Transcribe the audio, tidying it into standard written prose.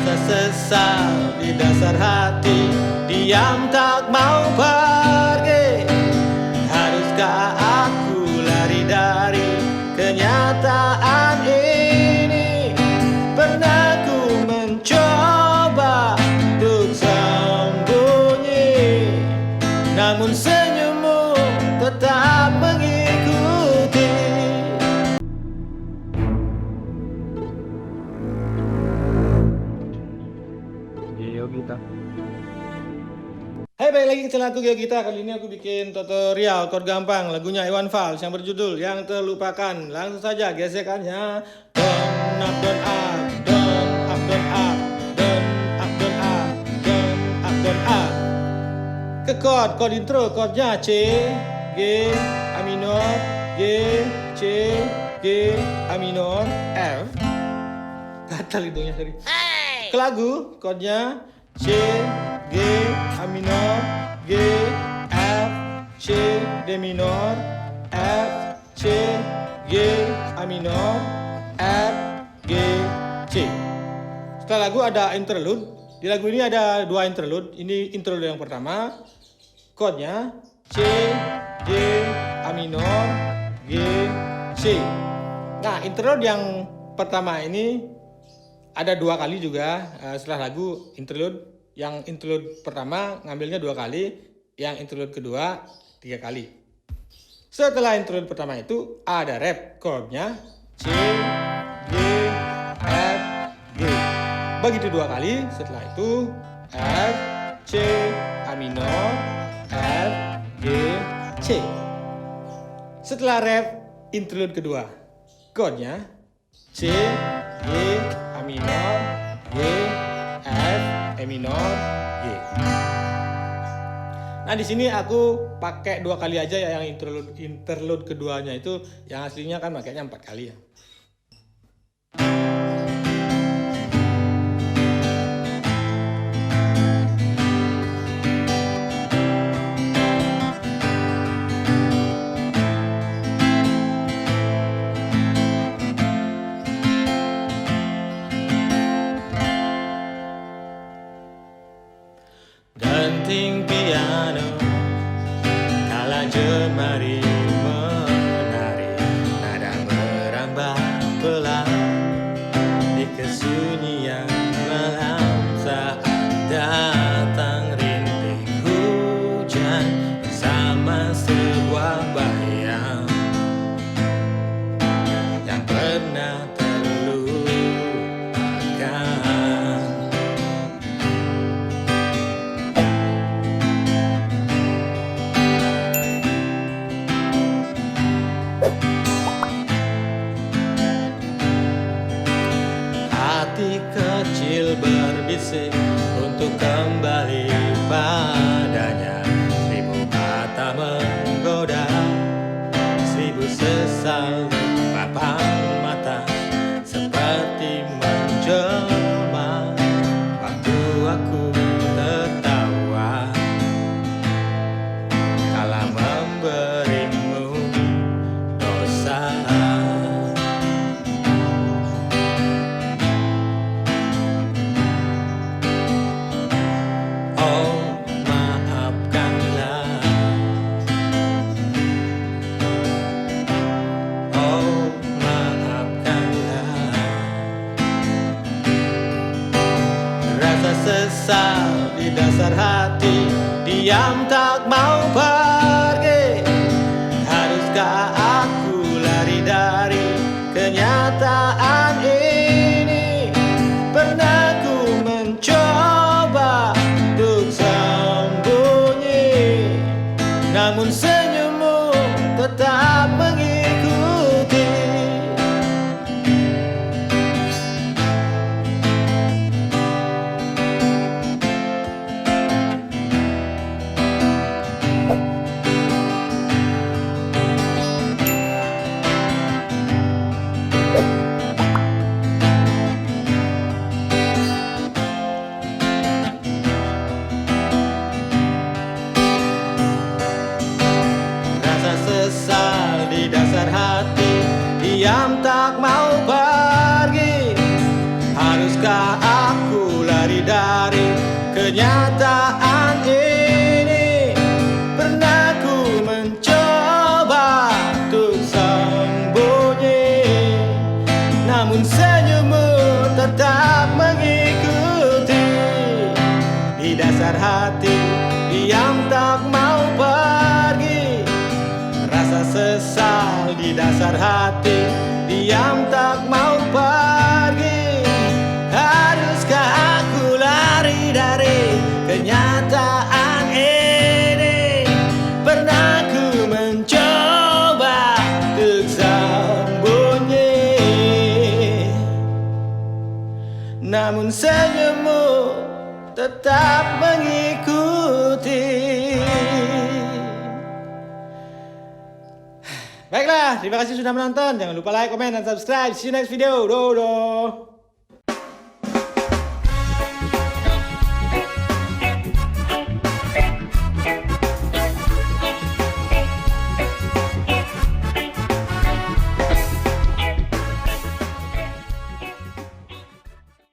Rasa sesal di dasar hati, diam tak mau pergi. Haruskah aku lari dari kenyataan ini? Pernah ku mencoba untuk sembunyi, namun senyummu tetap mengikuti. Geogita. Hai, balik lagi ke channel aku Geogita. Kali ini aku bikin tutorial chord gampang lagunya Iwan Fals yang berjudul Yang Terlupakan. Langsung saja gesekannya. Down up down up, down up down up, down up down up, down up down up. Ke chord intro, chordnya C, G, A minor, G, C, G, A minor, F. Gatal hidungnya tadi. Ke lagu, chordnya C, G, A minor, G, F, C, D minor, F, C, G, A minor, F, G, C. Setelah lagu ada interlude. Di lagu ini ada dua interlude. Ini interlude yang pertama. Chordnya C, G, A minor, G, C. Nah, interlude yang pertama ini ada dua kali juga. Setelah lagu interlude, yang interlude pertama ngambilnya dua kali, yang interlude kedua 3 kali. Setelah interlude pertama itu ada rap, chordnya C, G, F, G. Begitu 2 kali. Setelah itu F, C, A minor, F, G, C. Setelah rap, interlude kedua, chordnya C, G, A minor, G, F, E minor, G. Nah, di sini aku pakai 2 kali aja ya, yang interlude keduanya itu, yang aslinya kan makanya 4 kali ya. Denting piano kala jemari menari, nada merambah pelan di kesunyian malam saat datang rintik hujan bersama sebuah bayang yang pernah terlupakan. Hati kecil berbisik untuk kembali padanya. 1000 kata menggoda, 1000 sesal di papan mata, seperti menjelma waktu aku tertawa kala memberimu dosa. Rasa sesal di dasar hati, diam tak mau pergi. Haruskah aku lari dari kenyataan ini? Pernah ku mencoba untuk sembunyi, namun senyummu tetap mengikuti. dari kenyataan ini. Pernah ku mencoba untuk sembunyi, namun senyummu tetap mengikuti. Di dasar hati diam tak mau pergi, rasa sesal di dasar hati diam tak mau pergi. Haruskah aku lari dari kenyataan ini? Pernah ku mencoba untuk sembunyi, namun senyummu tetap mengikuti. Baiklah, terima kasih sudah menonton. Jangan lupa like, comment, dan subscribe. See you next video. Dodo.